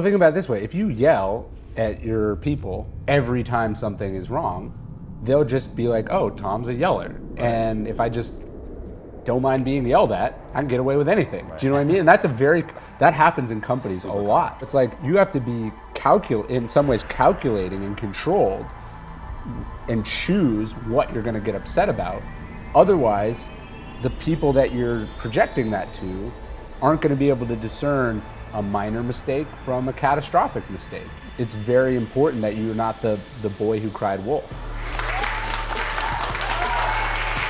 think about it this way. If you yell at your people every time something is wrong, they'll just be like, oh, Tom's a yeller. Right. And if I just don't mind being yelled at, I can get away with anything. Right. Do you know what I mean? And that happens in companies a lot. It's like you have to be in some ways calculating and controlled and choose what you're gonna get upset about. Otherwise, the people that you're projecting that to aren't gonna be able to discern a minor mistake from a catastrophic mistake. It's very important that you're not the boy who cried wolf.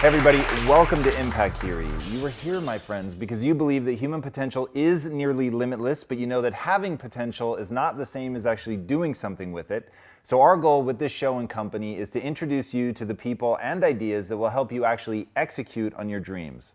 Hey everybody, welcome to Impact Theory. You are here, my friends, because you believe that human potential is nearly limitless, but you know that having potential is not the same as actually doing something with it. So our goal with this show and company is to introduce you to the people and ideas that will help you actually execute on your dreams.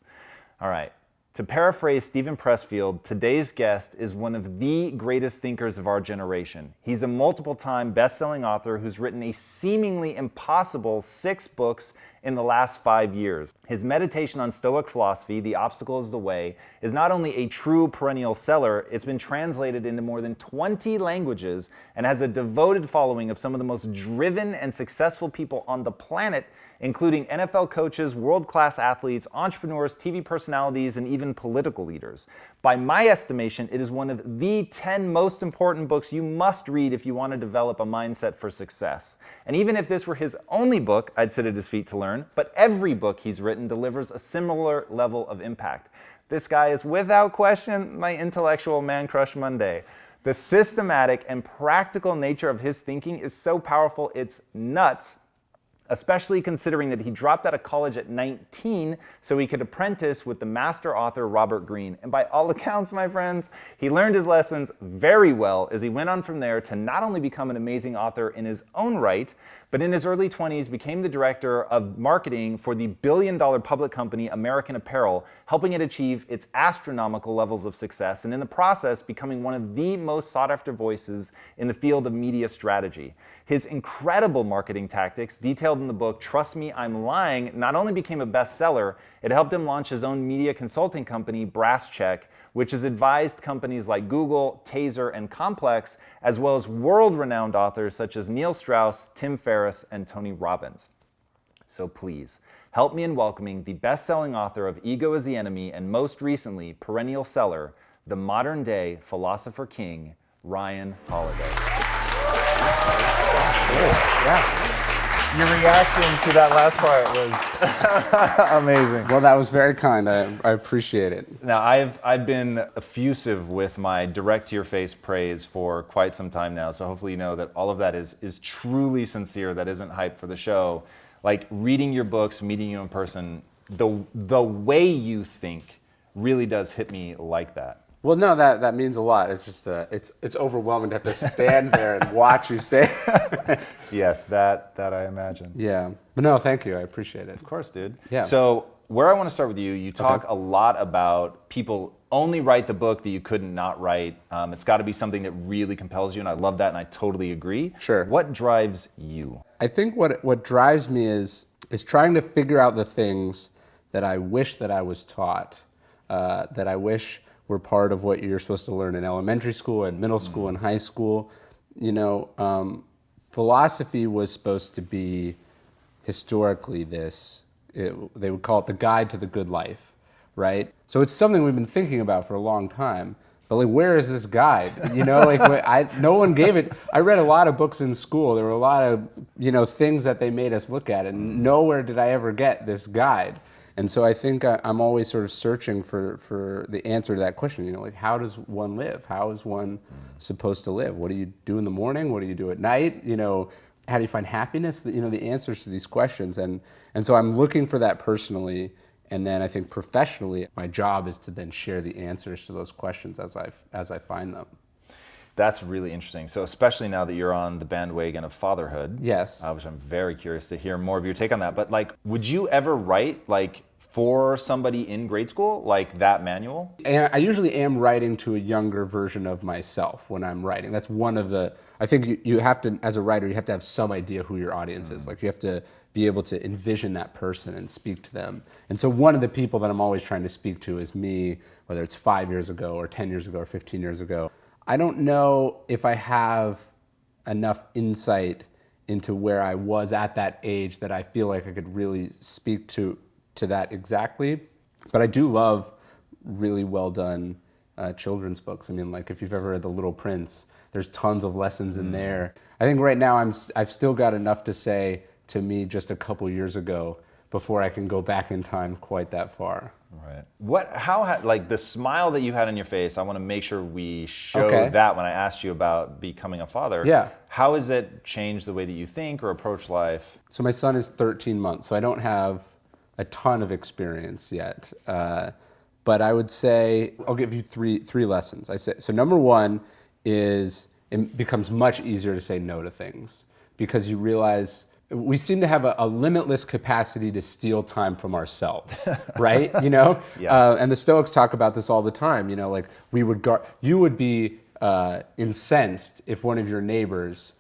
All right. To paraphrase Stephen Pressfield, today's guest is one of the greatest thinkers of our generation. He's a multiple-time best-selling author who's written a seemingly impossible 6 books in the last 5 years. His meditation on Stoic philosophy, The Obstacle is the Way, is not only a true perennial seller, it's been translated into more than 20 languages and has a devoted following of some of the most driven and successful people on the planet, including NFL coaches, world-class athletes, entrepreneurs, TV personalities, and even political leaders. By my estimation, it is one of the 10 most important books you must read if you want to develop a mindset for success. And even if this were his only book, I'd sit at his feet to learn, but every book he's written delivers a similar level of impact. This guy is without question my intellectual man crush Monday. The systematic and practical nature of his thinking is so powerful, it's nuts. Especially considering that he dropped out of college at 19 so he could apprentice with the master author Robert Greene. And by all accounts, my friends, he learned his lessons very well as he went on from there to not only become an amazing author in his own right, but in his early 20s became the director of marketing for the billion-dollar public company American Apparel, helping it achieve its astronomical levels of success, and in the process becoming one of the most sought-after voices in the field of media strategy. His incredible marketing tactics, detailed in the book Trust Me, I'm Lying, not only became a bestseller, it helped him launch his own media consulting company, Brass Check, which has advised companies like Google, Taser, and Complex, as well as world-renowned authors such as Neil Strauss, Tim Ferriss, and Tony Robbins. So please, help me in welcoming the best-selling author of Ego is the Enemy and most recently, perennial seller, the modern-day philosopher king, Ryan Holiday. Yeah. Your reaction to that last part was amazing. Well, that was very kind. I appreciate it. Now, I've been effusive with my direct-to-your-face praise for quite some time now, so hopefully you know that all of that is truly sincere, that isn't hype for the show. Like, reading your books, meeting you in person, the way you think really does hit me like that. Well, no, that means a lot. It's just it's overwhelming to have to stand there and watch you say. Yes, that I imagine. Yeah, but no, thank you. I appreciate it. Of course, dude. Yeah. So where I want to start with you, you talk a lot about people only write the book that you couldn't not write. It's got to be something that really compels you, and I love that, and I totally agree. Sure. What drives you? I think what drives me is trying to figure out the things that I wish that I was taught, that I wish were part of what you're supposed to learn in elementary school and middle school and high school. You know, philosophy was supposed to be historically they would call it the guide to the good life, right? So it's something we've been thinking about for a long time, but like, where is this guide? You know, like no one gave it. I read a lot of books in school. There were a lot of, things that they made us look at, and nowhere did I ever get this guide. And so I think I'm always sort of searching for the answer to that question. Like, how does one live? How is one supposed to live? What do you do in the morning? What do you do at night? How do you find happiness? The answers to these questions. And so I'm looking for that personally. And then I think professionally, my job is to then share the answers to those questions as I find them. That's really interesting. So especially now that you're on the bandwagon of fatherhood, yes, which I'm very curious to hear more of your take on that. But like, would you ever write like for somebody in grade school, like that manual? And I usually am writing to a younger version of myself when I'm writing. That's one of the, I think you have to, as a writer, you have to have some idea who your audience is. Like, you have to be able to envision that person and speak to them. And so one of the people that I'm always trying to speak to is me, whether it's 5 years ago or 10 years ago or 15 years ago. I don't know if I have enough insight into where I was at that age that I feel like I could really speak to that exactly. But I do love really well done children's books. I mean, like if you've ever read The Little Prince, there's tons of lessons in there. I think right now I've still got enough to say to me just a couple years ago before I can go back in time quite that far. Right. Like the smile that you had on your face, I want to make sure we show Okay. that when I asked you about becoming a father. Yeah. How has it changed the way that you think or approach life? So my son is 13 months, so I don't have a ton of experience yet. But I would say, I'll give you three lessons. So number one is it becomes much easier to say no to things because you realize we seem to have a limitless capacity to steal time from ourselves, right? Yeah. And the Stoics talk about this all the time. Like you would be incensed if one of your neighbors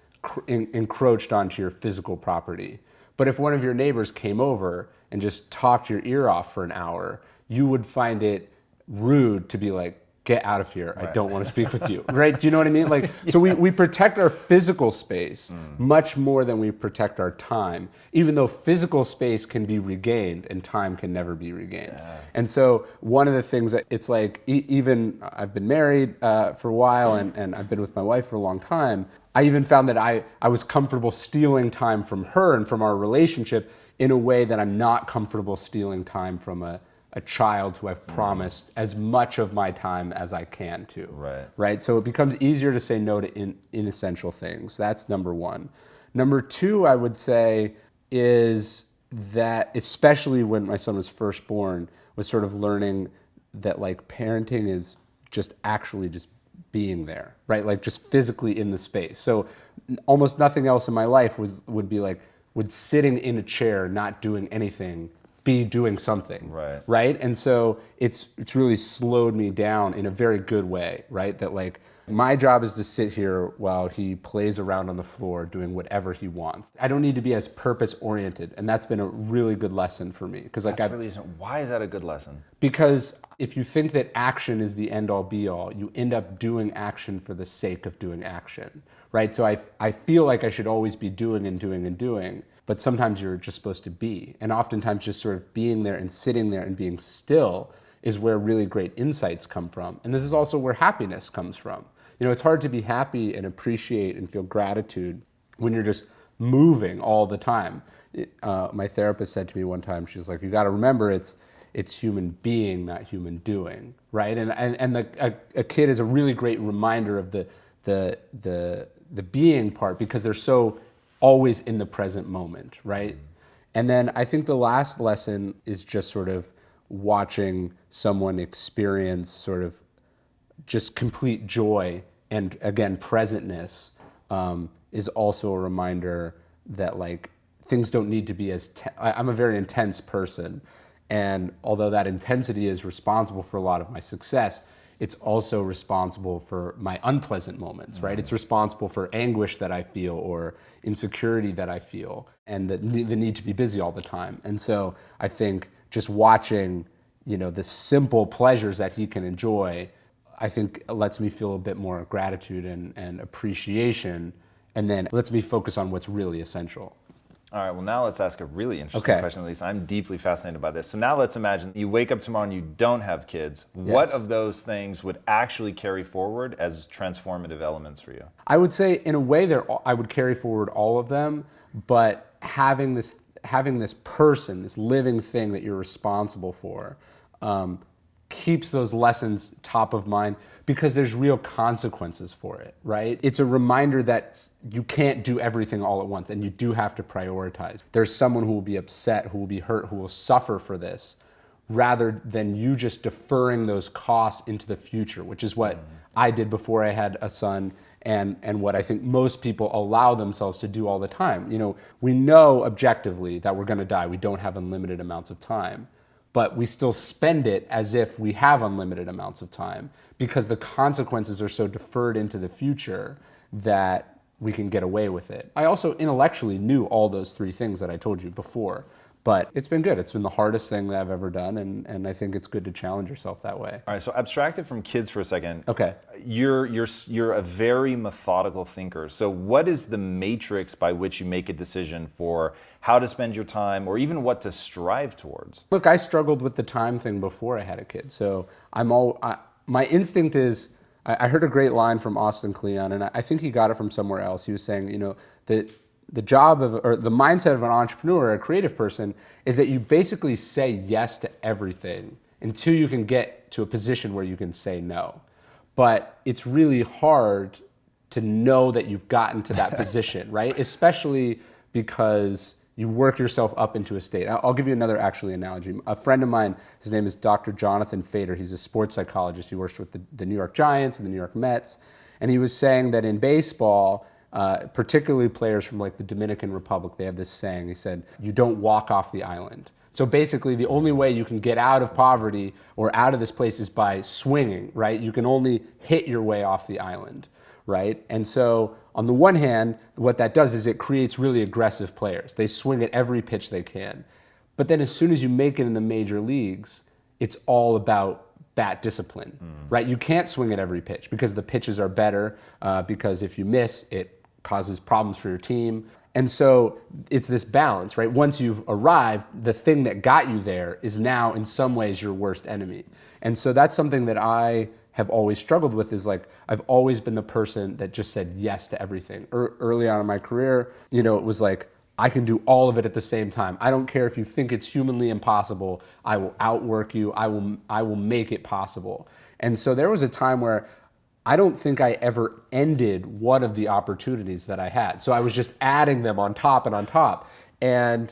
encroached onto your physical property. But if one of your neighbors came over and just talked your ear off for an hour, you would find it rude to be like, get out of here. I don't want to speak with you. Right? Do you know what I mean? Like, yes. So we protect our physical space much more than we protect our time, even though physical space can be regained and time can never be regained. Yeah. And so one of the things that it's like, even I've been married for a while and I've been with my wife for a long time. I even found that I was comfortable stealing time from her and from our relationship in a way that I'm not comfortable stealing time from a child who I've promised as much of my time as I can to. Right? So it becomes easier to say no to inessential things. That's number one. Number two, I would say, is that especially when my son was first born, was sort of learning that like parenting is just actually just being there, right? Like just physically in the space. So almost nothing else in my life would sitting in a chair, not doing anything, be doing something, right? And so it's really slowed me down in a very good way, right? That like my job is to sit here while he plays around on the floor doing whatever he wants. I don't need to be as purpose oriented, and that's been a really good lesson for me. Because why is that a good lesson? Because if you think that action is the end all be all, you end up doing action for the sake of doing action, right? So I feel like I should always be doing and doing and doing. But sometimes you're just supposed to be. And oftentimes just sort of being there and sitting there and being still is where really great insights come from. And this is also where happiness comes from. It's hard to be happy and appreciate and feel gratitude when you're just moving all the time. My therapist said to me one time, she's like, you got to remember it's human being, not human doing, right? And a kid is a really great reminder of the being part because they're so always in the present moment, right? And then I think the last lesson is just sort of watching someone experience sort of just complete joy and again, presentness is also a reminder that like things don't need to be I'm a very intense person. And although that intensity is responsible for a lot of my success, it's also responsible for my unpleasant moments, right? It's responsible for anguish that I feel or insecurity that I feel and the need to be busy all the time. And so I think just watching, the simple pleasures that he can enjoy, I think lets me feel a bit more gratitude and appreciation, and then lets me focus on what's really essential. All right, well now let's ask a really interesting question, at least. I'm deeply fascinated by this. So now let's imagine you wake up tomorrow and you don't have kids. Yes. What of those things would actually carry forward as transformative elements for you? I would say in a way I would carry forward all of them, but having this person, this living thing that you're responsible for, keeps those lessons top of mind because there's real consequences for it, right? It's a reminder that you can't do everything all at once and you do have to prioritize. There's someone who will be upset, who will be hurt, who will suffer for this, rather than you just deferring those costs into the future, which is what I did before I had a son and what I think most people allow themselves to do all the time. We know objectively that we're gonna die. We don't have unlimited amounts of time. But we still spend it as if we have unlimited amounts of time because the consequences are so deferred into the future that we can get away with it. I also intellectually knew all those three things that I told you before, But it's been good. It's been the hardest thing that I've ever done, and I think it's good to challenge yourself that way. All right, so abstracted from kids for a second. Okay. You're a very methodical thinker. So what is the matrix by which you make a decision for how to spend your time or even what to strive towards? Look, I struggled with the time thing before I had a kid. So my instinct is, I heard a great line from Austin Kleon, and I think he got it from somewhere else. He was saying, that the job of, or the mindset of an entrepreneur or a creative person is that you basically say yes to everything until you can get to a position where you can say no. But it's really hard to know that you've gotten to that position, right? Especially because you work yourself up into a state. I'll give you another analogy. A friend of mine, his name is Dr. Jonathan Fader. He's a sports psychologist. He works with the New York Giants and the New York Mets. And he was saying that in baseball, particularly players from like the Dominican Republic, they have this saying. He said, you don't walk off the island. So basically the only way you can get out of poverty or out of this place is by swinging, right? You can only hit your way off the island, right? And so on the one hand, what that does is it creates really aggressive players. They swing at every pitch they can. But then as soon as you make it in the major leagues, it's all about bat discipline, right? You can't swing at every pitch because the pitches are better, because if you miss, it causes problems for your team. And so it's this balance, right? Once you've arrived, the thing that got you there is now in some ways your worst enemy. And so that's something that I have always struggled with, is like, I've always been the person that just said yes to everything. Early on in my career, it was like, I can do all of it at the same time. I don't care if you think it's humanly impossible. I will outwork you. I will make it possible. And so there was a time where I don't think I ever ended one of the opportunities that I had. So I was just adding them on top and on top. And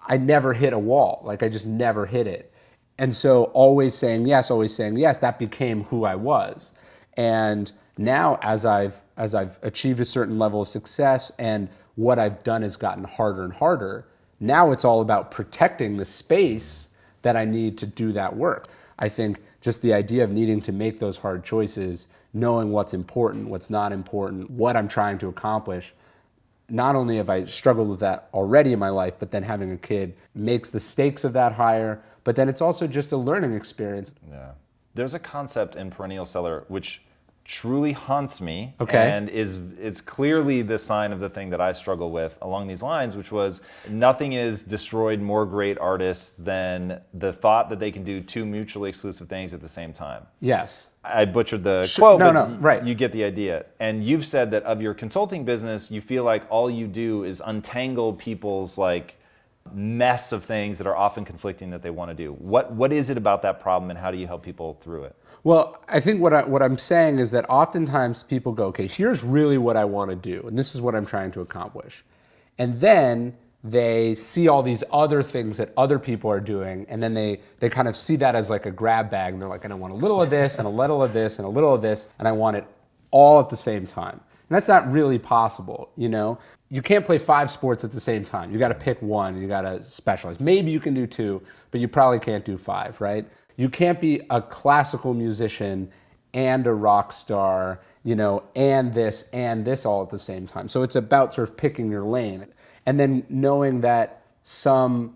I never hit a wall. Like, I just never hit it. And so always saying yes, that became who I was. And now as I've achieved a certain level of success and what I've done has gotten harder and harder, now it's all about protecting the space that I need to do that work. I think just the idea of needing to make those hard choices, knowing what's important, what's not important, what I'm trying to accomplish, not only have I struggled with that already in my life, but then having a kid makes the stakes of that higher, but then it's also just a learning experience. Yeah. There's a concept in Perennial Seller which truly haunts me, okay, and is clearly the sign of the thing that I struggle with along these lines, which was, nothing is destroyed more great artists than the thought that they can do two mutually exclusive things at the same time. Yes. I butchered the quote, but right. You get the idea. And you've said that of your consulting business, you feel like all you do is untangle people's like mess of things that are often conflicting that they want to do. What is it about that problem, and how do you help people through it? Well, I think what I'm saying is that oftentimes people go, okay, here's really what I want to do, and this is what I'm trying to accomplish. And then they see all these other things that other people are doing, and then they kind of see that as like a grab bag, and they're like, and I want a little of this, and a little of this, and a little of this, and I want it all at the same time. And that's not really possible, You can't play 5 sports at the same time. You got to pick one, you got to specialize. Maybe you can do 2, but you probably can't do 5, right? You can't be a classical musician and a rock star, and this all at the same time. So it's about sort of picking your lane, and then knowing that some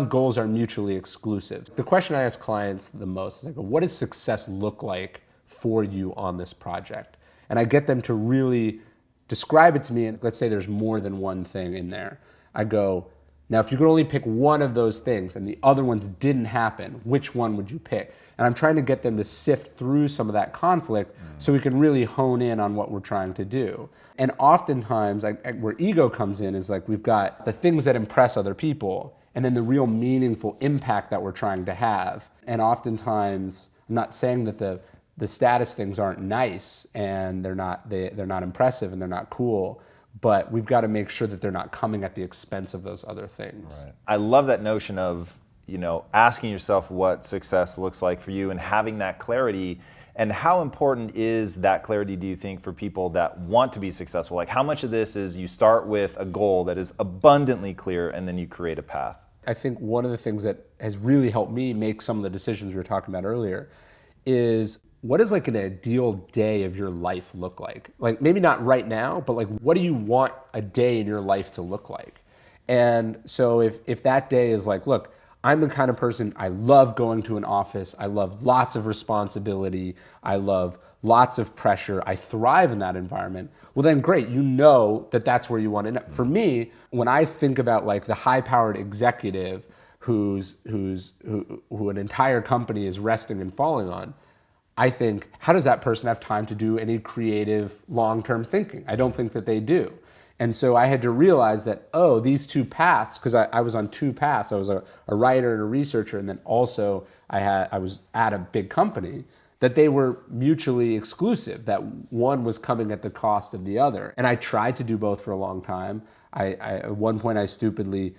goals are mutually exclusive. The question I ask clients the most is like, what does success look like for you on this project? And I get them to really describe it to me, and let's say there's more than one thing in there. I go, now if you could only pick one of those things and the other ones didn't happen, which one would you pick? And I'm trying to get them to sift through some of that conflict so we can really hone in on what we're trying to do. And oftentimes, where ego comes in is like, we've got the things that impress other people, and then the real meaningful impact that we're trying to have. And oftentimes, I'm not saying that the status things aren't nice and they're not impressive and they're not cool, but we've got to make sure that they're not coming at the expense of those other things. Right. I love that notion of, asking yourself what success looks like for you and having that clarity. And how important is that clarity, do you think, for people that want to be successful? Like, how much of this is you start with a goal that is abundantly clear and then you create a path? I think one of the things that has really helped me make some of the decisions we were talking about earlier is, what does like an ideal day of your life look like? Like, maybe not right now, but like, what do you want a day in your life to look like? And so if that day is like, look, I'm the kind of person, I love going to an office, I love lots of responsibility, I love lots of pressure, I thrive in that environment, well then great, you know that that's where you want to end up. For me, when I think about like the high-powered executive who an entire company is resting and falling on, I think, how does that person have time to do any creative long-term thinking? I don't think that they do. And so I had to realize that, oh, these two paths, because I was on two paths. I was a writer and a researcher, and then also I was at a big company, that they were mutually exclusive, that one was coming at the cost of the other. And I tried to do both for a long time. At one point I stupidly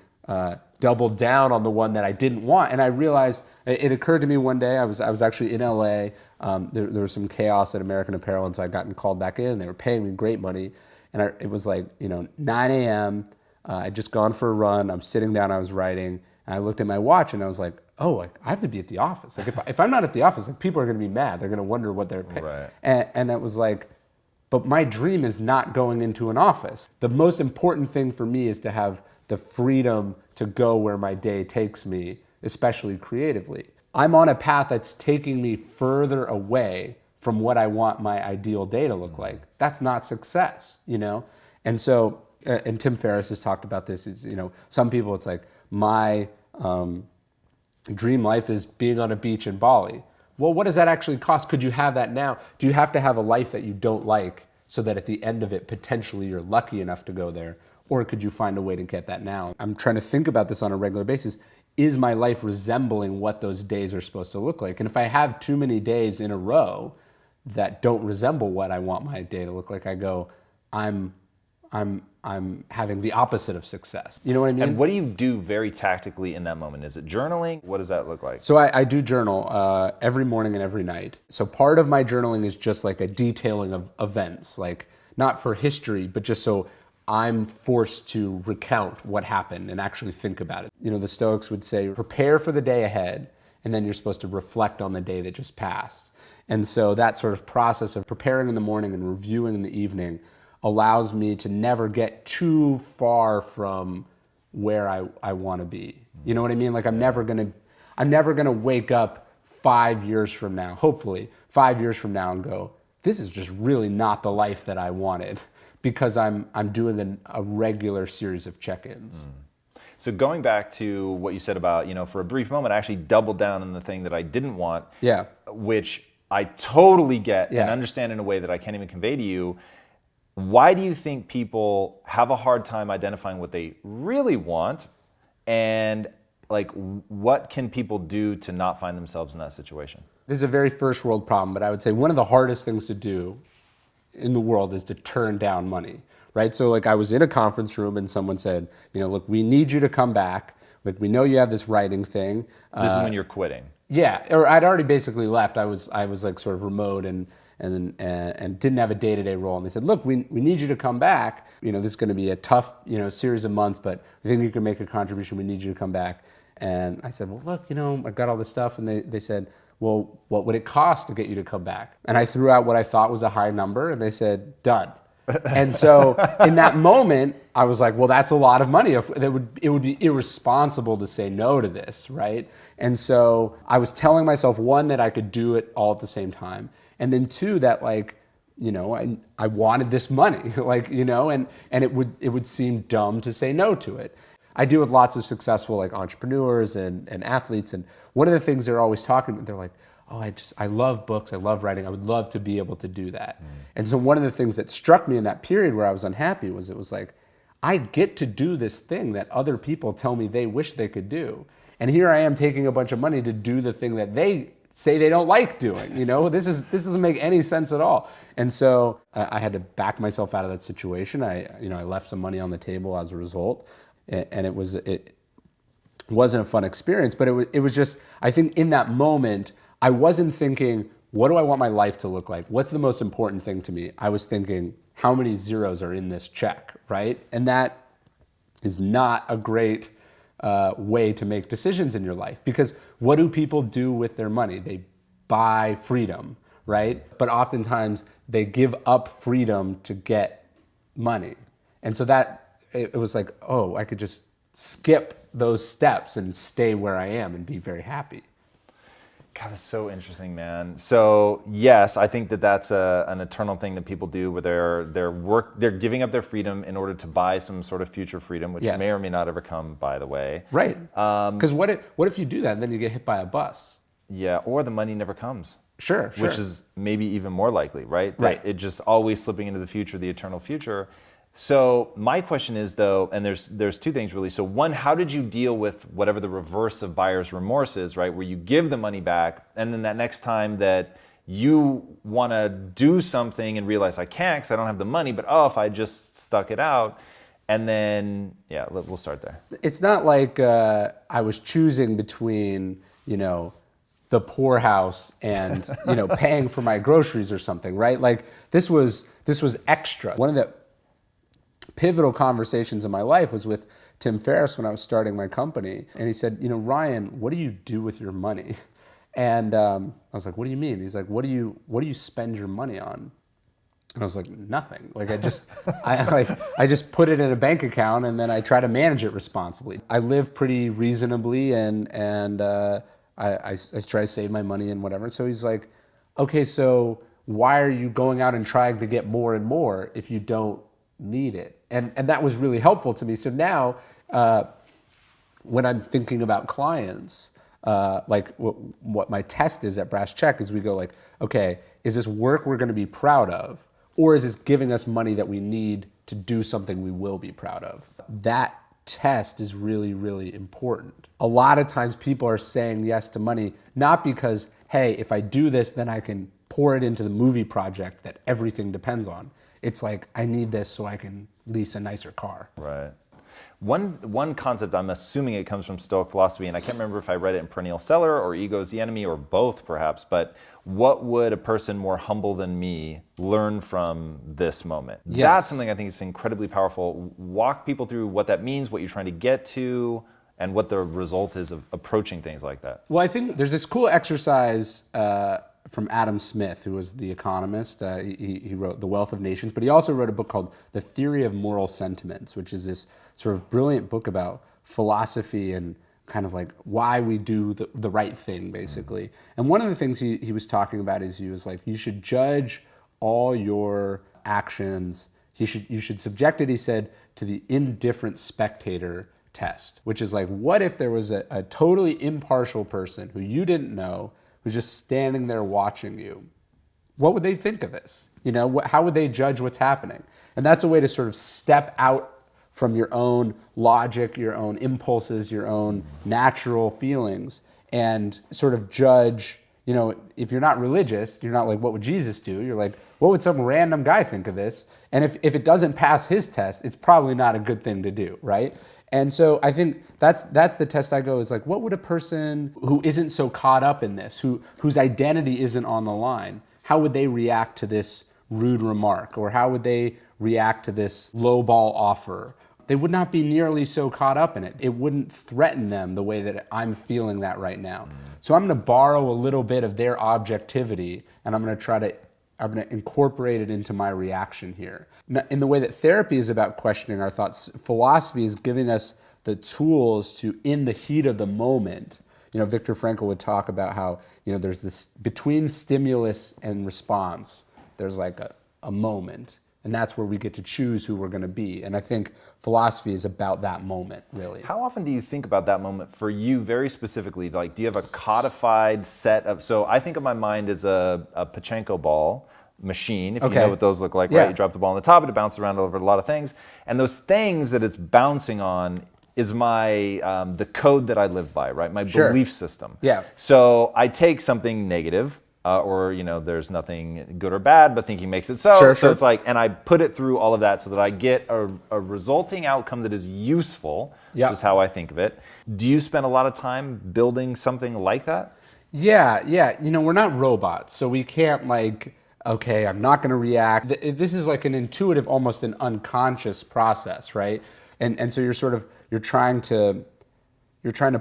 doubled down on the one that I didn't want. And I realized, it occurred to me one day, I was actually in LA, there was some chaos at American Apparel, and so I'd gotten called back in. They were paying me great money. And it was like, 9 a.m., I'd just gone for a run, I'm sitting down, I was writing, and I looked at my watch and I was like, oh, like, I have to be at the office. Like if I'm not at the office, like people are gonna be mad, they're gonna wonder what they're paying. Right. And it was like, but my dream is not going into an office. The most important thing for me is to have the freedom to go where my day takes me, especially creatively. I'm on a path that's taking me further away from what I want my ideal day to look like. That's not success, And so, and Tim Ferriss has talked about this, is, some people, it's like, my dream life is being on a beach in Bali. Well, what does that actually cost? Could you have that now? Do you have to have a life that you don't like so that at the end of it, potentially you're lucky enough to go there? Or could you find a way to get that now? I'm trying to think about this on a regular basis. Is my life resembling what those days are supposed to look like? And if I have too many days in a row that don't resemble what I want my day to look like, I go, I'm having the opposite of success. You know what I mean? And what do you do very tactically in that moment? Is it journaling? What does that look like? So I do journal every morning and every night. So part of my journaling is just like a detailing of events, like not for history, but just so I'm forced to recount what happened and actually think about it. The Stoics would say, prepare for the day ahead, and then you're supposed to reflect on the day that just passed. And so that sort of process of preparing in the morning and reviewing in the evening allows me to never get too far from where I want to be. You know what I mean? Like I'm never gonna wake up 5 years from now, hopefully 5 years from now, and go, this is just really not the life that I wanted, because I'm doing a regular series of check-ins. So going back to what you said about, for a brief moment, I actually doubled down on the thing that I didn't want, Yeah. which I totally get Yeah. and understand in a way that I can't even convey to you. Why do you think people have a hard time identifying what they really want, and like what can people do to not find themselves in that situation? This is a very first world problem, but I would say one of the hardest things to do in the world is to turn down money, right? So like I was in a conference room and someone said, look, we need you to come back. Like we know you have this writing thing. This is when you're quitting. Yeah, or I'd already basically left. I was like sort of remote and didn't have a day-to-day role. And they said, look, we need you to come back. This is going to be a tough, series of months, but we think you can make a contribution. We need you to come back. And I said, well, look, I've got all this stuff. And they said, well, what would it cost to get you to come back? And I threw out what I thought was a high number, and they said, done. And so in that moment, I was like, well, that's a lot of money. It would be irresponsible to say no to this, right? And so I was telling myself, one, that I could do it all at the same time. And then two, that like, I wanted this money, and it would seem dumb to say no to it. I deal with lots of successful like entrepreneurs and athletes, and one of the things they're always talking about, they're like, oh, I love books, I love writing, I would love to be able to do that. And so one of the things that struck me in that period where I was unhappy was, it was like, I get to do this thing that other people tell me they wish they could do. And here I am taking a bunch of money to do the thing that they say they don't like doing. This doesn't make any sense at all. And so I had to back myself out of that situation. I left some money on the table as a result, and it wasn't a fun experience, but it was just, I think in that moment, I wasn't thinking, what do I want my life to look like? What's the most important thing to me? I was thinking, how many zeros are in this check, right? And that is not a great way to make decisions in your life, because what do people do with their money? They buy freedom, right? But oftentimes they give up freedom to get money. And so it was like, oh, I could just skip those steps and stay where I am and be very happy. God, that's so interesting, man. So yes, I think that that's an eternal thing that people do, where they're giving up their freedom in order to buy some sort of future freedom, which may or may not ever come, by the way. Right. Because what if you do that and then you get hit by a bus? Yeah, or the money never comes. Sure. Which is maybe even more likely, right? Right. It just always slipping into the future, the eternal future. So my question is, though, and there's two things really. So one, how did you deal with whatever the reverse of buyer's remorse is, right? Where you give the money back, and then that next time that you want to do something and realize I can't because I don't have the money, but if I just stuck it out, and then, yeah, we'll start there. It's not like I was choosing between, the poorhouse and, paying for my groceries or something, right? Like this was extra. One of the pivotal conversations in my life was with Tim Ferriss when I was starting my company. And he said, Ryan, what do you do with your money? And I was like, what do you mean? He's like, what do you spend your money on? And I was like, nothing. Like I just put it in a bank account and then I try to manage it responsibly. I live pretty reasonably and I try to save my money and whatever. So he's like, okay, so why are you going out and trying to get more and more if you don't need it? And that was really helpful to me. So now when I'm thinking about clients, like what my test is at Brass Check is we go like, okay, is this work we're going to be proud of? Or is this giving us money that we need to do something we will be proud of? That test is really, really important. A lot of times people are saying yes to money, not because, hey, if I do this, then I can pour it into the movie project that everything depends on. It's like, I need this so I can lease a nicer car. Right. One concept, I'm assuming it comes from Stoic philosophy, and I can't remember if I read it in Perennial Seller or Ego's the Enemy or both perhaps, but what would a person more humble than me learn from this moment? Yes. That's something I think is incredibly powerful. Walk people through what that means, what you're trying to get to, and what the result is of approaching things like that. Well, I think there's this cool exercise from Adam Smith, who was the economist. He wrote The Wealth of Nations, but he also wrote a book called The Theory of Moral Sentiments, which is this sort of brilliant book about philosophy and kind of like why we do the right thing, basically. And one of the things he was talking about is he was like, you should judge all your actions. You should subject it, he said, to the indifferent spectator test, which is like, what if there was a totally impartial person who you didn't know, who's just standing there watching you? What would they think of this? How would they judge what's happening? And that's a way to sort of step out from your own logic, your own impulses, your own natural feelings, and sort of judge. If you're not religious, you're not like, what would Jesus do? You're like, what would some random guy think of this? And if it doesn't pass his test, it's probably not a good thing to do, right? And so I think that's the test I go is like, what would a person who isn't so caught up in this, whose identity isn't on the line, how would they react to this rude remark? Or how would they react to this lowball offer? They would not be nearly so caught up in it. It wouldn't threaten them the way that I'm feeling that right now. So I'm going to borrow a little bit of their objectivity, and I'm going to incorporate it into my reaction here. Now, in the way that therapy is about questioning our thoughts, philosophy is giving us the tools to, in the heat of the moment, Viktor Frankl would talk about how, there's this, between stimulus and response, there's like a moment. And that's where we get to choose who we're going to be. And I think philosophy is about that moment, really. How often do you think about that moment for you very specifically? Like, do you have a codified set of, so I think of my mind as a pachinko ball machine, if you know what those look like, right? You drop the ball on the top, it bounces around over a lot of things. And those things that it's bouncing on is my, the code that I live by, right? My belief system. Yeah. So I take something negative, or there's nothing good or bad, but thinking makes it so. So it's like, and I put it through all of that so that I get a resulting outcome that is useful, which is how I think of it. Do you spend a lot of time building something like that? Yeah. We're not robots, so we can't like, okay, I'm not going to react. This is like an intuitive, almost an unconscious process, right? And so you're trying to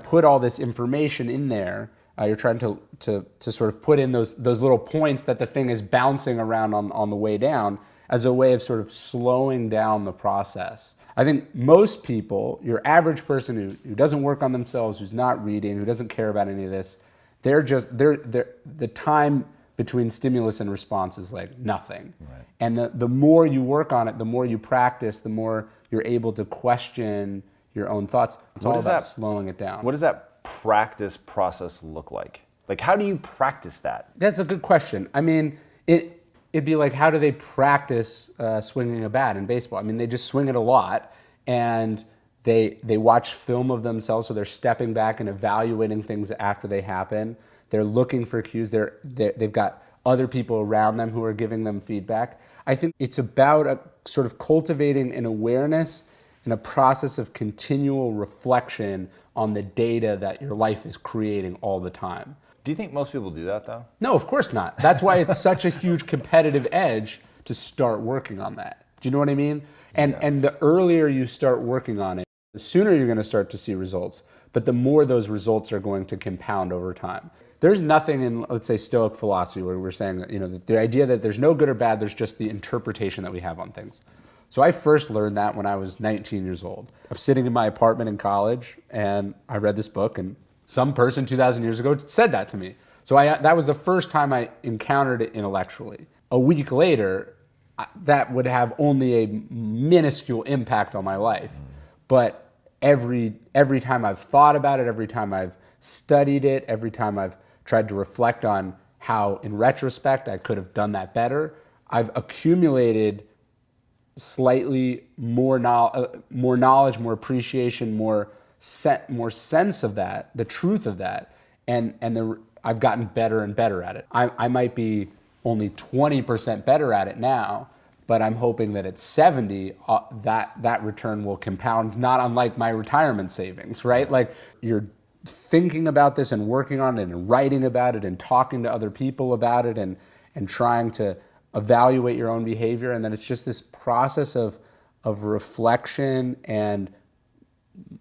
put all this information in there. You're trying to sort of put in those little points that the thing is bouncing around on the way down, as a way of sort of slowing down the process. I think most people, your average person who doesn't work on themselves, who's not reading, who doesn't care about any of this, the time between stimulus and response is like nothing. Right. And the more you work on it, the more you practice, the more you're able to question your own thoughts. It's all about slowing it down. What does that practice process look like? Like, how do you practice that? That's a good question. I mean, it'd be like, how do they practice swinging a bat in baseball? I mean, they just swing it a lot, and they watch film of themselves, so they're stepping back and evaluating things after they happen. They're looking for cues. They've got other people around them who are giving them feedback. I think it's about a sort of cultivating an awareness and a process of continual reflection on the data that your life is creating all the time. Do you think most people do that, though? No, of course not. That's why it's such a huge competitive edge to start working on that. Do you know what I mean? And the earlier you start working on it, the sooner you're going to start to see results, but the more those results are going to compound over time. There's nothing in, let's say, Stoic philosophy where we're saying that, that the idea that there's no good or bad, there's just the interpretation that we have on things. So I first learned that when I was 19 years old. I was sitting in my apartment in college, and I read this book, and some person 2,000 years ago said that to me. So that was the first time I encountered it intellectually. A week later, that would have only a minuscule impact on my life. But every time I've thought about it, every time I've studied it, every time I've tried to reflect on how, in retrospect, I could have done that better, I've accumulated slightly more knowledge, more appreciation, more sense of that, the truth of that, and I've gotten better and better at it. I might be only 20% better at it now, but I'm hoping that at 70, that return will compound, not unlike my retirement savings, right? Like, you're thinking about this and working on it and writing about it and talking to other people about it and trying to evaluate your own behavior, and then it's just this process of reflection and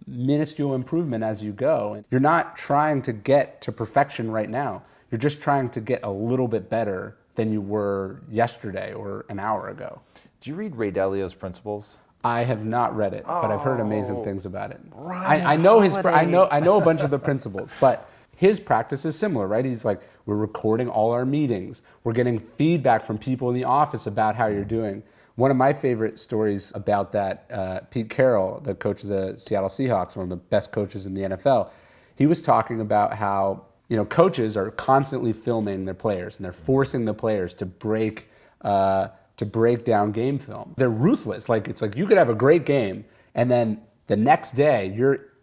minuscule improvement as you go. You're not trying to get to perfection right now. You're just trying to get a little bit better than you were yesterday or an hour ago. Did you read Ray Dalio's Principles? I have not read it, but I've heard amazing things about it. I know a bunch of the principles, but his practice is similar, right? He's like, we're recording all our meetings. We're getting feedback from people in the office about how you're doing. One of my favorite stories about that, Pete Carroll, the coach of the Seattle Seahawks, one of the best coaches in the NFL, he was talking about how coaches are constantly filming their players, and they're forcing the players to break down game film. They're ruthless. It's like you could have a great game, and then the next day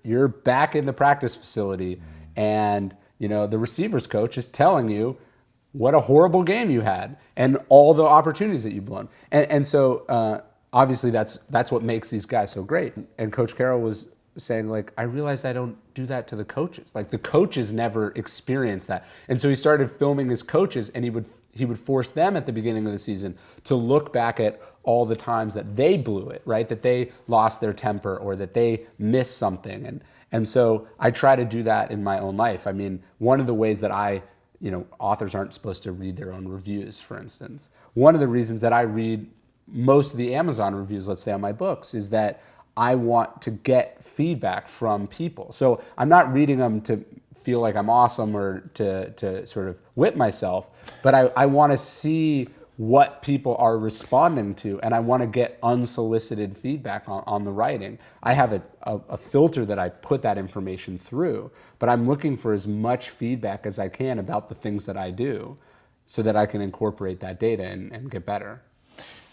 you're back in the practice facility, and the receivers coach is telling you what a horrible game you had and all the opportunities that you've blown. And so obviously that's what makes these guys so great. And Coach Carroll was saying, I realized I don't do that to the coaches. The coaches never experience that. And so he started filming his coaches, and he would force them at the beginning of the season to look back at all the times that they blew it, right? That they lost their temper or that they missed something. And so I try to do that in my own life. I mean, one of the ways that authors aren't supposed to read their own reviews, for instance. One of the reasons that I read most of the Amazon reviews, let's say, on my books, is that I want to get feedback from people. So I'm not reading them to feel like I'm awesome or to sort of whip myself, but I want to see what people are responding to, and I want to get unsolicited feedback on the writing. I have a filter that I put that information through, but I'm looking for as much feedback as I can about the things that I do so that I can incorporate that data and get better.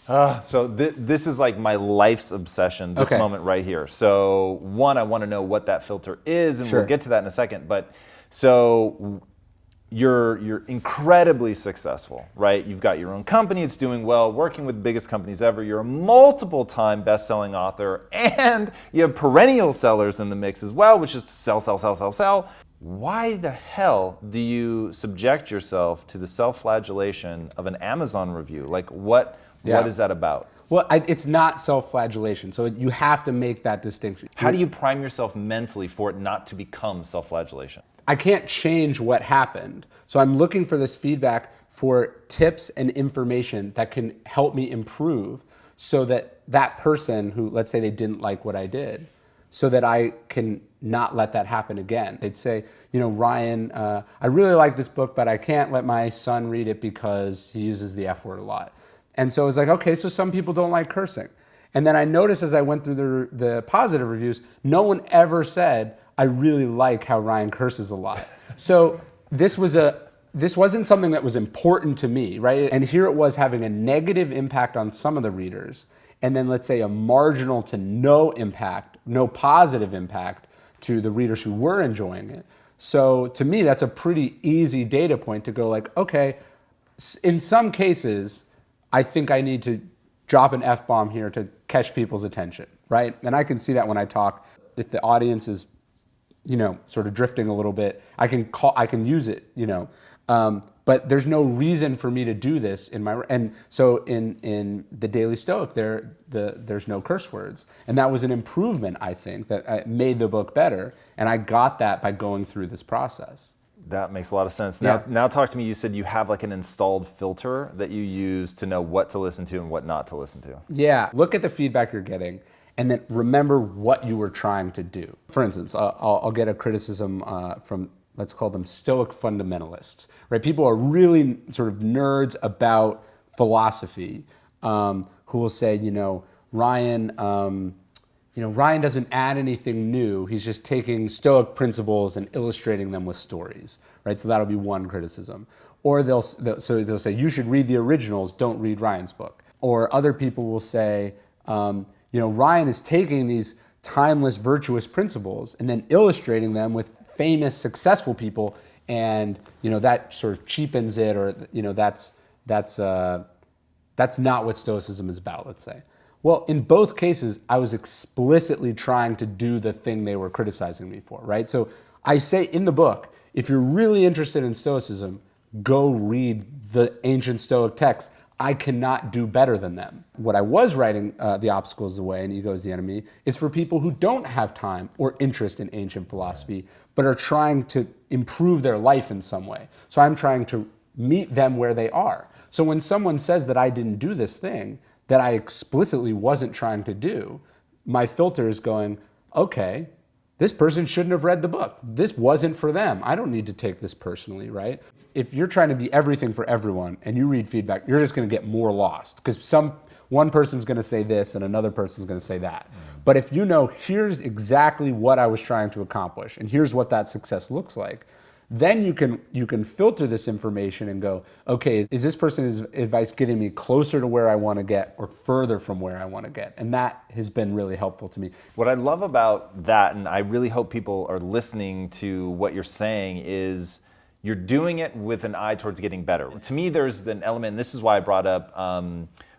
So this is like my life's obsession, this moment right here. So one, I want to know what that filter is, and we'll get to that in a second. But so you're incredibly successful, right? You've got your own company, it's doing well, working with the biggest companies ever. You're a multiple-time best-selling author, and you have perennial sellers in the mix as well, which is sell, sell, sell, sell, sell. Why the hell do you subject yourself to the self-flagellation of an Amazon review? What is that about? Well, it's not self-flagellation, so you have to make that distinction. How do you prime yourself mentally for it not to become self-flagellation? I can't change what happened. So I'm looking for this feedback for tips and information that can help me improve so that that person who, let's say they didn't like what I did, so that I can not let that happen again. They'd say, Ryan, I really like this book, but I can't let my son read it because he uses the F word a lot. And so it's like, okay, so some people don't like cursing. And then I noticed as I went through the positive reviews, no one ever said, I really like how Ryan curses a lot. So this wasn't something that was important to me, right? And here it was having a negative impact on some of the readers, and then let's say a marginal to no impact, no positive impact to the readers who were enjoying it. So to me, that's a pretty easy data point to go like, okay, in some cases, I think I need to drop an F-bomb here to catch people's attention, right? And I can see that when I talk. If the audience is, sort of drifting a little bit, I can use it, but there's no reason for me to do this and so in the Daily Stoic, there's no curse words, and that was an improvement, I think, that made the book better, and I got that by going through this process. That makes a lot of sense. Yeah. Now talk to me. You said you have like an installed filter that you use to know what to listen to and what not to listen to. Yeah, look at the feedback you're getting, and then remember what you were trying to do. For instance, I'll get a criticism from, let's call them Stoic fundamentalists, right? People are really sort of nerds about philosophy, who will say, Ryan, Ryan doesn't add anything new. He's just taking Stoic principles and illustrating them with stories, right? So that'll be one criticism. Or they'll say, you should read the originals, don't read Ryan's book. Or other people will say, Ryan is taking these timeless, virtuous principles and then illustrating them with famous, successful people, and that sort of cheapens it, or that's not what Stoicism is about, let's say. Well, in both cases, I was explicitly trying to do the thing they were criticizing me for, right? So I say in the book, if you're really interested in Stoicism, go read the ancient Stoic texts. I cannot do better than them. What I was writing, The Obstacle is the Way and Ego is the Enemy, is for people who don't have time or interest in ancient philosophy, but are trying to improve their life in some way. So I'm trying to meet them where they are. So when someone says that I didn't do this thing that I explicitly wasn't trying to do, my filter is going, okay, this person shouldn't have read the book. This wasn't for them. I don't need to take this personally, right? If you're trying to be everything for everyone and you read feedback, you're just going to get more lost, because one person's going to say this and another person's going to say that. But if here's exactly what I was trying to accomplish and here's what that success looks like, then you can filter this information and go, okay, is this person's advice getting me closer to where I want to get or further from where I want to get? And that has been really helpful to me. What I love about that, and I really hope people are listening to what you're saying, is you're doing it with an eye towards getting better. To me, there's an element, and this is why I brought up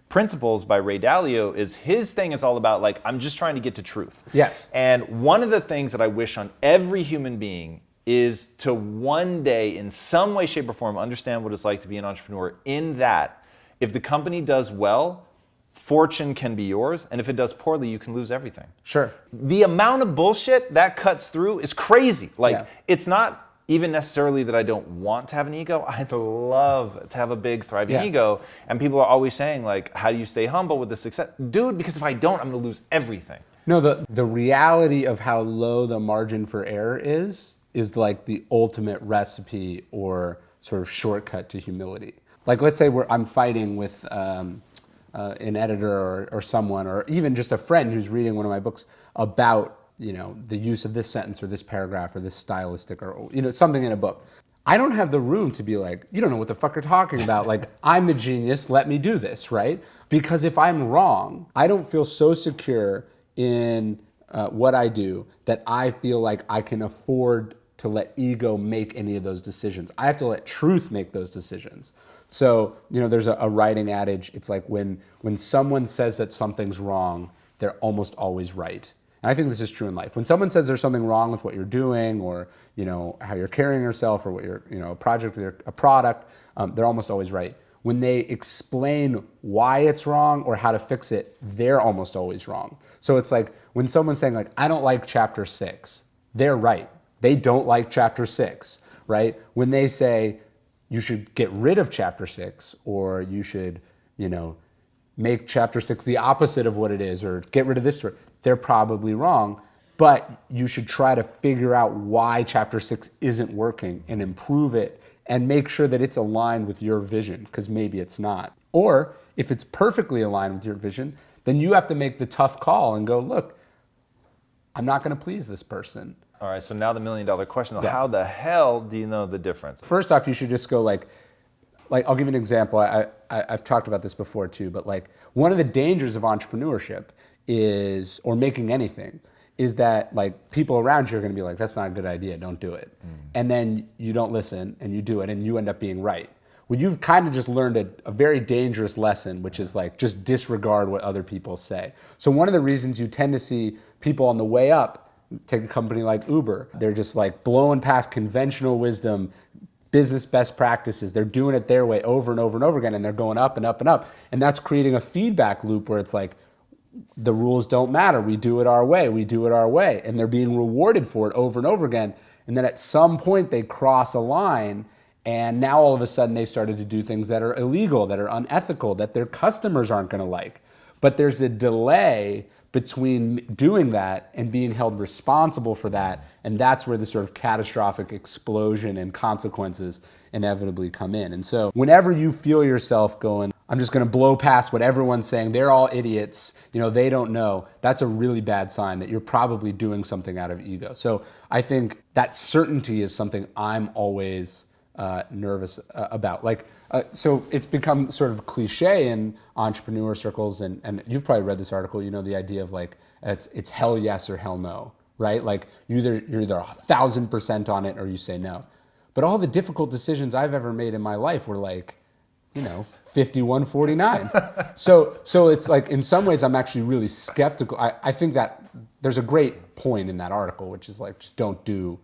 Principles by Ray Dalio, is his thing is all about like, I'm just trying to get to truth. Yes. And one of the things that I wish on every human being is to one day, in some way, shape, or form, understand what it's like to be an entrepreneur, in that if the company does well, fortune can be yours, and if it does poorly, you can lose everything. Sure. The amount of bullshit that cuts through is crazy. It's not even necessarily that I don't want to have an ego. I'd love to have a big, thriving ego. And people are always saying, like, how do you stay humble with the success? Dude, because if I don't, I'm going to lose everything. No, the reality of how low the margin for error is like the ultimate recipe or sort of shortcut to humility. Like, let's say I'm fighting with an editor or someone, or even just a friend who's reading one of my books about the use of this sentence or this paragraph or this stylistic or something in a book. I don't have the room to be like, you don't know what the fuck you're talking about. Like, I'm the genius, let me do this, right? Because if I'm wrong, I don't feel so secure in what I do that I feel like I can afford to let ego make any of those decisions. I have to let truth make those decisions. So, there's a writing adage. It's like when someone says that something's wrong, they're almost always right. And I think this is true in life. When someone says there's something wrong with what you're doing, or how you're carrying yourself, or what you're, a project or a product, they're almost always right. When they explain why it's wrong or how to fix it, they're almost always wrong. So it's like when someone's saying like, I don't like chapter 6, they're right. they don't like chapter 6, right? When they say you should get rid of chapter 6, or you should, make chapter 6 the opposite of what it is, or get rid of this story, they're probably wrong. But you should try to figure out why chapter 6 isn't working and improve it and make sure that it's aligned with your vision, because maybe it's not. Or if it's perfectly aligned with your vision, then you have to make the tough call and go, look, I'm not going to please this person. All right, so now the $1 million question, Yeah. how the hell do you know the difference? First off, you should just go like I'll give you an example. I've talked about this before too, but like one of the dangers of entrepreneurship is, or making anything, is that like people around you are going to be like, that's not a good idea, don't do it. And then you don't listen and you do it and you end up being right. Well, you've kind of just learned a very dangerous lesson, which is like just disregard what other people say. So one of the reasons you tend to see people on the way up, take a company like Uber, they're just like blowing past conventional wisdom, business best practices. They're doing it their way over and over and over again, and they're going up and up and up. And that's creating a feedback loop where it's like, the rules don't matter. We do it our way. We do it our way. And they're being rewarded for it over and over again. And then at some point they cross a line, and now all of a sudden they've started to do things that are illegal, that are unethical, that their customers aren't going to like. But there's a delay between doing that and being held responsible for that. And that's where the sort of catastrophic explosion and consequences inevitably come in. And so whenever you feel yourself going, I'm just going to blow past what everyone's saying, they're all idiots, they don't know, that's a really bad sign that you're probably doing something out of ego. So I think that certainty is something I'm always nervous about. So it's become sort of cliche in entrepreneur circles, and you've probably read this article, the idea of like, it's hell yes or hell no, right? Like you're either 1,000% on it or you say no. But all the difficult decisions I've ever made in my life were like, 51-49. So it's like, in some ways I'm actually really skeptical. I think that there's a great point in that article, which is like, just don't do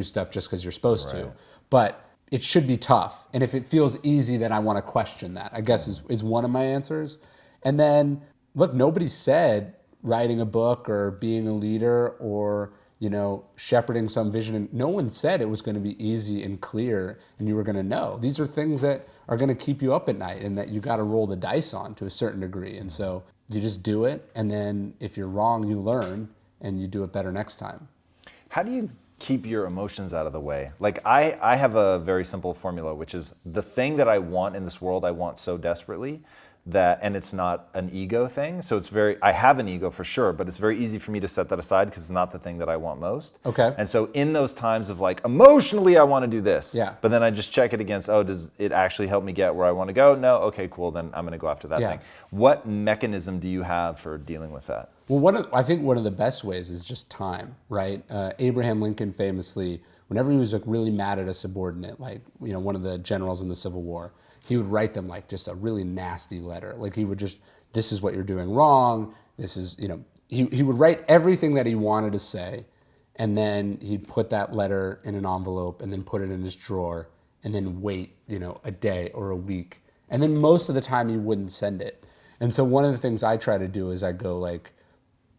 stuff just because you're supposed to. But it should be tough. And if it feels easy, then I want to question that, I guess is one of my answers. And then, look, nobody said writing a book or being a leader or, shepherding some vision. And no one said it was going to be easy and clear and you were going to know. These are things that are going to keep you up at night and that you got to roll the dice on to a certain degree. And so you just do it. And then if you're wrong, you learn and you do it better next time. How do you keep your emotions out of the way? Like I have a very simple formula, which is the thing that I want in this world, I want so desperately that, and it's not an ego thing. So I have an ego for sure, but it's very easy for me to set that aside because it's not the thing that I want most. Okay. And so in those times of like, emotionally, I want to do this. Yeah. But then I just check it against, does it actually help me get where I want to go? No. Okay, cool. Then I'm going to go after that thing. What mechanism do you have for dealing with that? Well, I think one of the best ways is just time, right? Abraham Lincoln famously, whenever he was like really mad at a subordinate, like one of the generals in the Civil War, he would write them like just a really nasty letter. Like he would just, this is what you're doing wrong. This is, he would write everything that he wanted to say, and then he'd put that letter in an envelope and then put it in his drawer and then wait, a day or a week. And then most of the time he wouldn't send it. And so one of the things I try to do is I go like,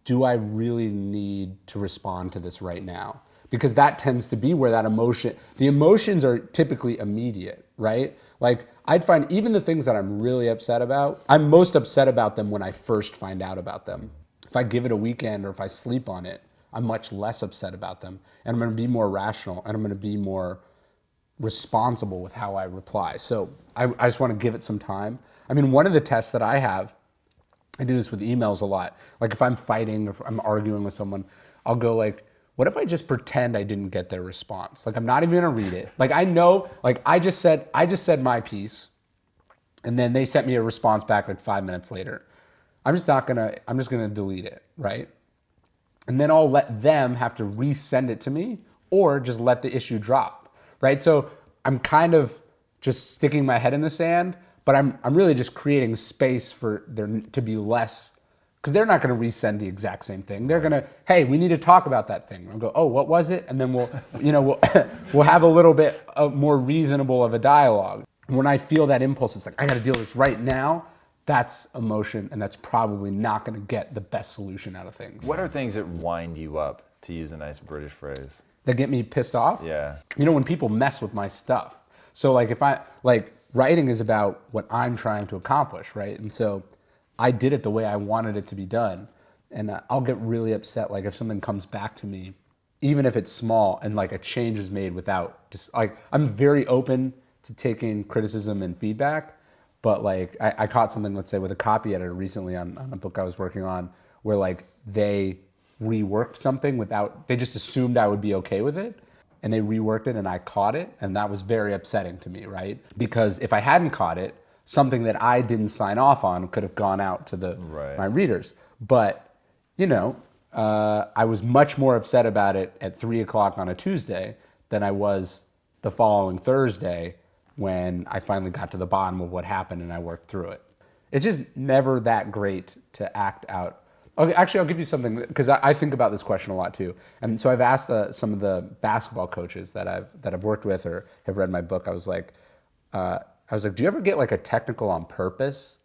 do I really need to respond to this right now? Because that tends to be where the emotions are typically immediate, right? Like I'd find even the things that I'm really upset about, I'm most upset about them when I first find out about them. If I give it a weekend or if I sleep on it, I'm much less upset about them. And I'm going to be more rational and I'm going to be more responsible with how I reply. So I just want to give it some time. I mean, one of the tests that I have, I do this with emails a lot. Like if I'm fighting or if I'm arguing with someone, I'll go like, what if I just pretend I didn't get their response? Like I'm not even gonna read it. Like I know, like I just said my piece and then they sent me a response back like 5 minutes later. I'm just gonna delete it, right? And then I'll let them have to resend it to me or just let the issue drop, right? So I'm kind of just sticking my head in the sand, but I'm really just creating space for there to be less, because they're not going to resend the exact same thing. They're going to, hey, we need to talk about that thing. I'll go, oh, what was it? And then we'll have a little bit more reasonable of a dialogue. When I feel that impulse, it's like, I got to deal with this right now. That's emotion, and that's probably not going to get the best solution out of things. What are things that wind you up To use a nice British phrase. that get me pissed off? Yeah. You know, when people mess with my stuff. So like if I, like writing is about what I'm trying to accomplish, right? And so I did it the way I wanted it to be done. And I'll get really upset, like if something comes back to me, even if it's small and like a change is made without just like, I'm very open to taking criticism and feedback. But like I caught something, let's say with a copy editor recently on a book I was working on, where like they reworked something without, they just assumed I would be okay with it. And they reworked it and I caught it. And that was very upsetting to me, right? Because if I hadn't caught it, something that I didn't sign off on could have gone out to my readers. But, you know, I was much more upset about it at 3 o'clock on a Tuesday than I was the following Thursday when I finally got to the bottom of what happened and I worked through it. It's just never that great to act out. Okay, actually, I'll give you something, because I think about this question a lot too. And so I've asked some of the basketball coaches that I've worked with or have read my book. I was like, do you ever get like a technical on purpose?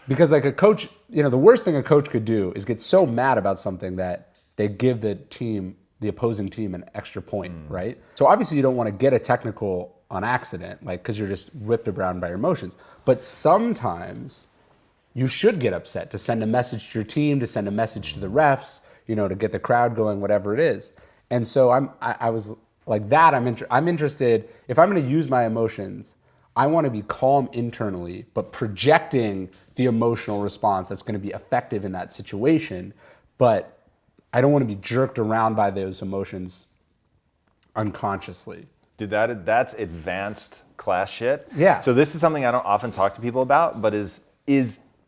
Because like a coach, you know, the worst thing a coach could do is get so mad about something that they give the opposing team an extra point, right? So obviously you don't want to get a technical on accident, like, because you're just whipped around by your emotions. But sometimes you should get upset to send a message to your team, to send a message to the refs, you know, to get the crowd going, whatever it is. And so I was like that. I'm interested, if I'm going to use my emotions, I want to be calm internally, but projecting the emotional response that's going to be effective in that situation. But I don't want to be jerked around by those emotions unconsciously. Dude, that's advanced class shit. Yeah. So this is something I don't often talk to people about, but is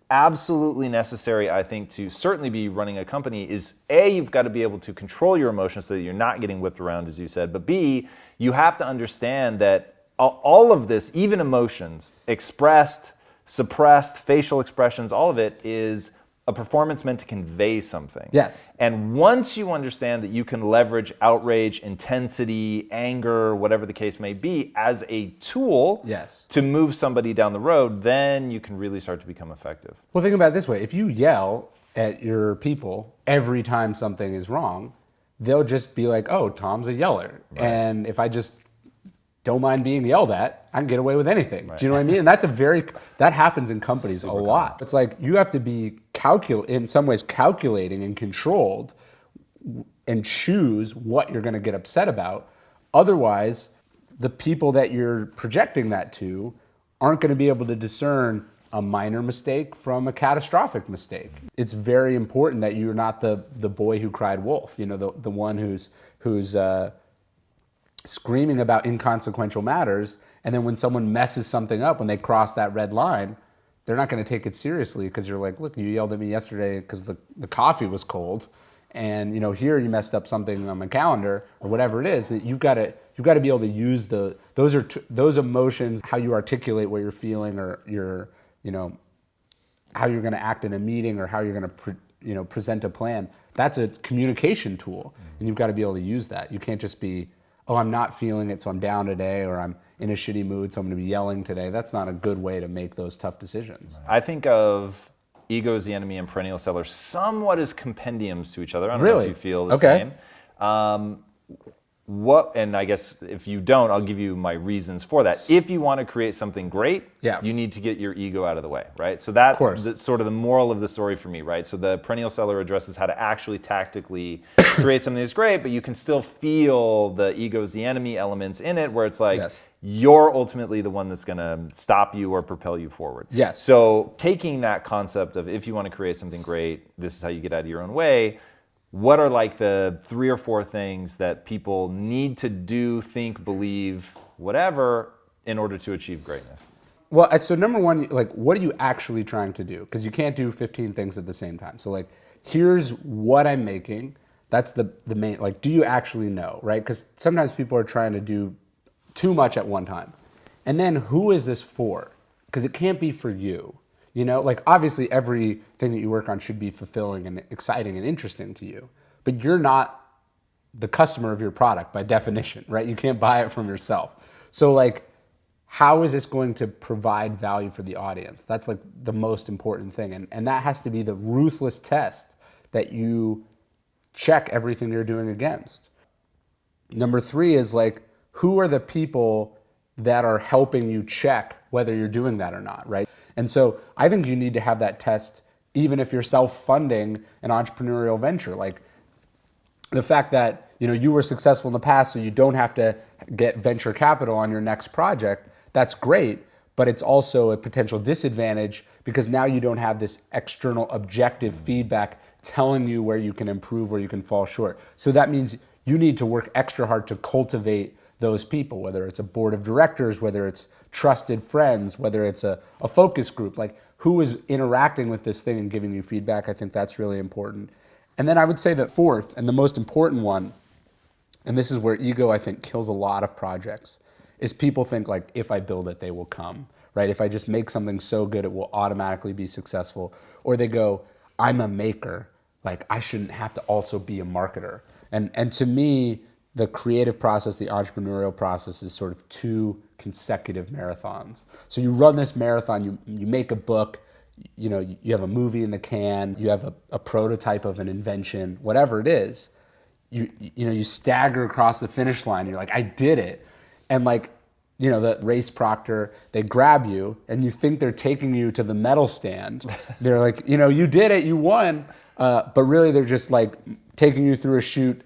absolutely necessary, I think, to certainly be running a company. Is A, you've got to be able to control your emotions so that you're not getting whipped around, as you said. But B, you have to understand that all of this, even emotions, expressed, suppressed, facial expressions, all of it is a performance meant to convey something. Yes. And once you understand that you can leverage outrage, intensity, anger, whatever the case may be, as a tool to move somebody down the road, then you can really start to become effective. Well, think about it this way. If you yell at your people every time something is wrong, they'll just be like, oh, Tom's a yeller. Right. And if I just don't mind being yelled at, I can get away with anything. Right. Do you know what I mean? And that happens in companies a lot. Common. It's like you have to be in some ways calculating and controlled and choose what you're going to get upset about. Otherwise, the people that you're projecting that to aren't going to be able to discern a minor mistake from a catastrophic mistake. It's very important that you're not the boy who cried wolf, you know, the one who's screaming about inconsequential matters, and then when someone messes something up, when they cross that red line, they're not going to take it seriously because you're like, look, you yelled at me yesterday because the coffee was cold, and you know here you messed up something on my calendar or whatever it is. You've got to be able to use those emotions, how you articulate what you're feeling, or how you're going to act in a meeting, or how you're going to present a plan. That's a communication tool, and you've got to be able to use that. You can't just be, oh, I'm not feeling it, so I'm down today, or I'm in a shitty mood, so I'm going to be yelling today. That's not a good way to make those tough decisions. I think of Ego is the Enemy and Perennial Seller somewhat as compendiums to each other. I don't know if you feel the same. And I guess if you don't, I'll give you my reasons for that. If you want to create something great, you need to get your ego out of the way, right? So that's sort of the moral of the story for me, right? So the Perennial Seller addresses how to actually tactically create something that's great, but you can still feel the ego is the enemy elements in it, where it's like, you're ultimately the one that's going to stop you or propel you forward. Yes. So taking that concept of, if you want to create something great, this is how you get out of your own way. What are like the 3 or 4 things that people need to do, think, believe, whatever, in order to achieve greatness? Well, so number one, like, what are you actually trying to do? Because you can't do 15 things at the same time. So like, here's what I'm making. That's the main, like, do you actually know, right? Because sometimes people are trying to do too much at one time. And then who is this for? Because it can't be for you. You know, like obviously everything that you work on should be fulfilling and exciting and interesting to you, but you're not the customer of your product by definition, right? You can't buy it from yourself. So like, how is this going to provide value for the audience? That's like the most important thing. And that has to be the ruthless test that you check everything you're doing against. Number 3 is like, who are the people that are helping you check whether you're doing that or not, right? And so I think you need to have that test even if you're self-funding an entrepreneurial venture. Like the fact that you were successful in the past, so you don't have to get venture capital on your next project, that's great, but it's also a potential disadvantage because now you don't have this external objective feedback telling you where you can improve, where you can fall short. So that means you need to work extra hard to cultivate those people, whether it's a board of directors, whether it's trusted friends, whether it's a focus group, like who is interacting with this thing and giving you feedback. I think that's really important. And then I would say that 4th and the most important one, and this is where ego I think kills a lot of projects, is people think like, if I build it, they will come, right? If I just make something so good, it will automatically be successful. Or they go, I'm a maker, like I shouldn't have to also be a marketer. And to me, the creative process, the entrepreneurial process is sort of 2 consecutive marathons. So you run this marathon, you make a book, you have a movie in the can, you have a prototype of an invention, whatever it is, you stagger across the finish line, you're like, I did it. And like, the race proctor, they grab you and you think they're taking you to the medal stand. They're like, you did it, you won. But really they're just like taking you through a chute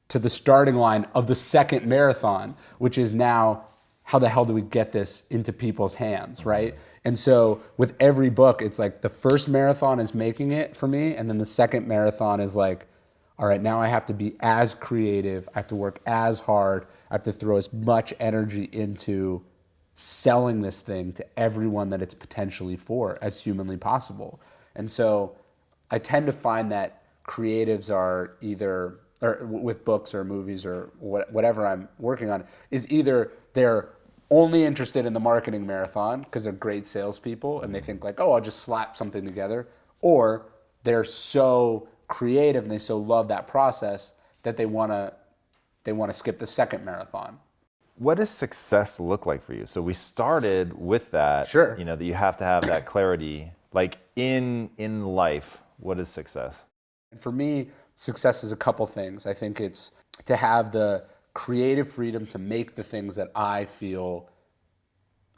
to the starting line of the 2nd marathon, which is now, how the hell do we get this into people's hands, right? And so with every book, it's like the first marathon is making it for me, and then the 2nd marathon is like, all right, now I have to be as creative, I have to work as hard, I have to throw as much energy into selling this thing to everyone that it's potentially for as humanly possible. And so I tend to find that creatives are either, or with books or movies or whatever I'm working on, is either they're only interested in the marketing marathon because they're great salespeople and they think like, oh, I'll just slap something together, or they're so creative and they so love that process that they want to skip the 2nd marathon. What does success look like for you? So we started with that, Sure. that you have to have that clarity. Like in life, what is success? And for me, success is a couple things. I think it's to have the creative freedom to make the things that I feel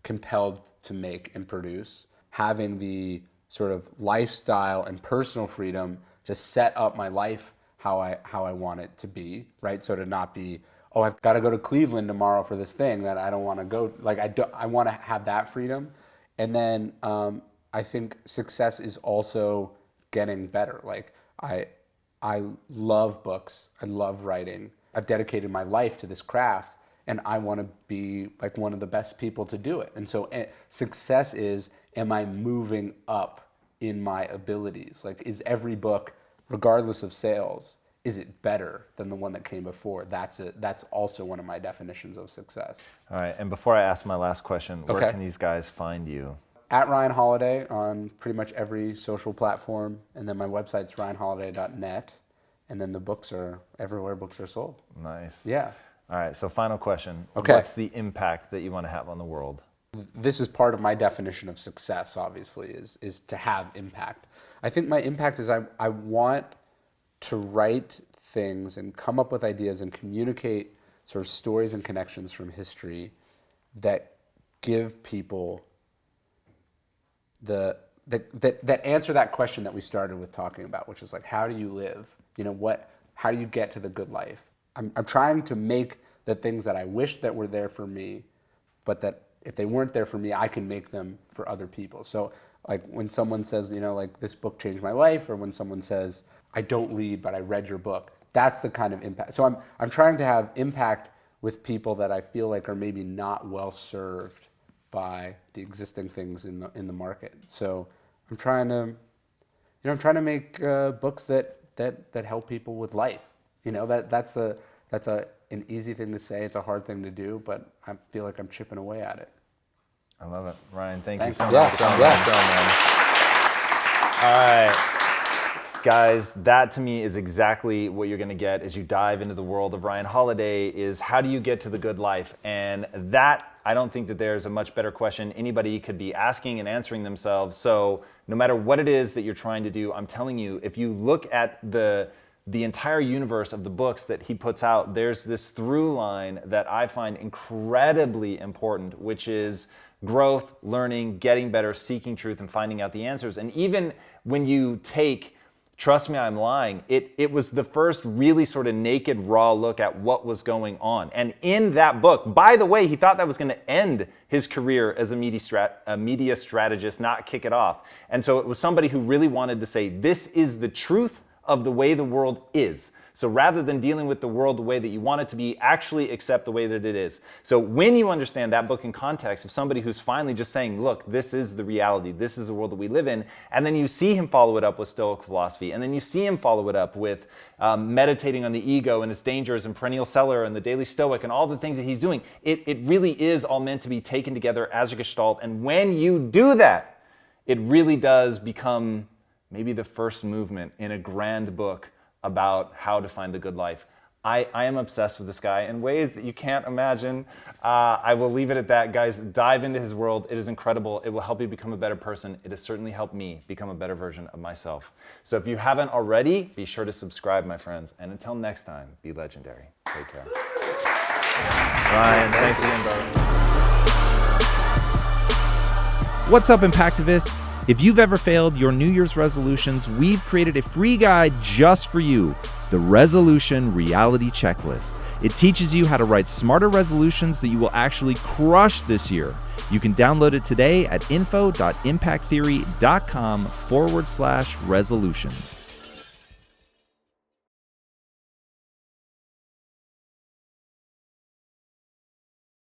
compelled to make and produce, having the sort of lifestyle and personal freedom to set up my life how I want it to be, right? So to not be, oh, I've got to go to Cleveland tomorrow for this thing that I don't want to go. Like I want to have that freedom. And then I think success is also getting better. Like I love books. I love writing. I've dedicated my life to this craft, and I want to be like one of the best people to do it. And so success is, am I moving up in my abilities? Like, is every book, regardless of sales, is it better than the one that came before? That's also one of my definitions of success. All right, and before I ask my last question, where can these guys find you? At Ryan Holiday on pretty much every social platform, and then my website's ryanholiday.net, and then the books are everywhere books are sold. Nice. Yeah. All right, so final question. Okay. What's the impact that you want to have on the world? This is part of my definition of success, obviously, is to have impact. I think my impact is I want to write things and come up with ideas and communicate sort of stories and connections from history that give people that answer that question that we started with talking about, which is like, how do you live? How do you get to the good life? I'm trying to make the things that I wish that were there for me, but that if they weren't there for me, I can make them for other people. So like when someone says, like this book changed my life, or when someone says, I don't read, but I read your book, that's the kind of impact. So I'm trying to have impact with people that I feel like are maybe not well served by the existing things in the market. So I'm trying to make books that help people with life. That's an easy thing to say. It's a hard thing to do, but I feel like I'm chipping away at it. I love it. Ryan, thank you Thanks. so much for coming on the show, man. All right. Guys, that to me is exactly what you're going to get as you dive into the world of Ryan Holiday, is how do you get to the good life? And that, I don't think that there's a much better question anybody could be asking and answering themselves. So no matter what it is that you're trying to do, I'm telling you, if you look at the the entire universe of the books that he puts out, there's this through line that I find incredibly important, which is growth, learning, getting better, seeking truth, and finding out the answers. And even when you take Trust Me, I'm Lying, it was the first really sort of naked, raw look at what was going on. And in that book, by the way, he thought that was going to end his career as a media strategist, not kick it off. And so it was somebody who really wanted to say, this is the truth of the way the world is. So rather than dealing with the world the way that you want it to be, actually accept the way that it is. So when you understand that book in context of somebody who's finally just saying, look, this is the reality, this is the world that we live in, and then you see him follow it up with Stoic philosophy, and then you see him follow it up with meditating on the ego and its dangers and perennial seller and the daily Stoic and all the things that he's doing, it really is all meant to be taken together as a gestalt. And when you do that, it really does become maybe the first movement in a grand book about how to find the good life. I am obsessed with this guy in ways that you can't imagine. I will leave it at that, guys. Dive into his world. It is incredible. It will help you become a better person. It has certainly helped me become a better version of myself. So if you haven't already, be sure to subscribe, my friends. And until next time, be legendary. Take care. Ryan, thanks again, brother. What's up, Impactivists? If you've ever failed your New Year's resolutions, we've created a free guide just for you, the Resolution Reality Checklist. It teaches you how to write smarter resolutions that you will actually crush this year. You can download it today at info.impacttheory.com/resolutions.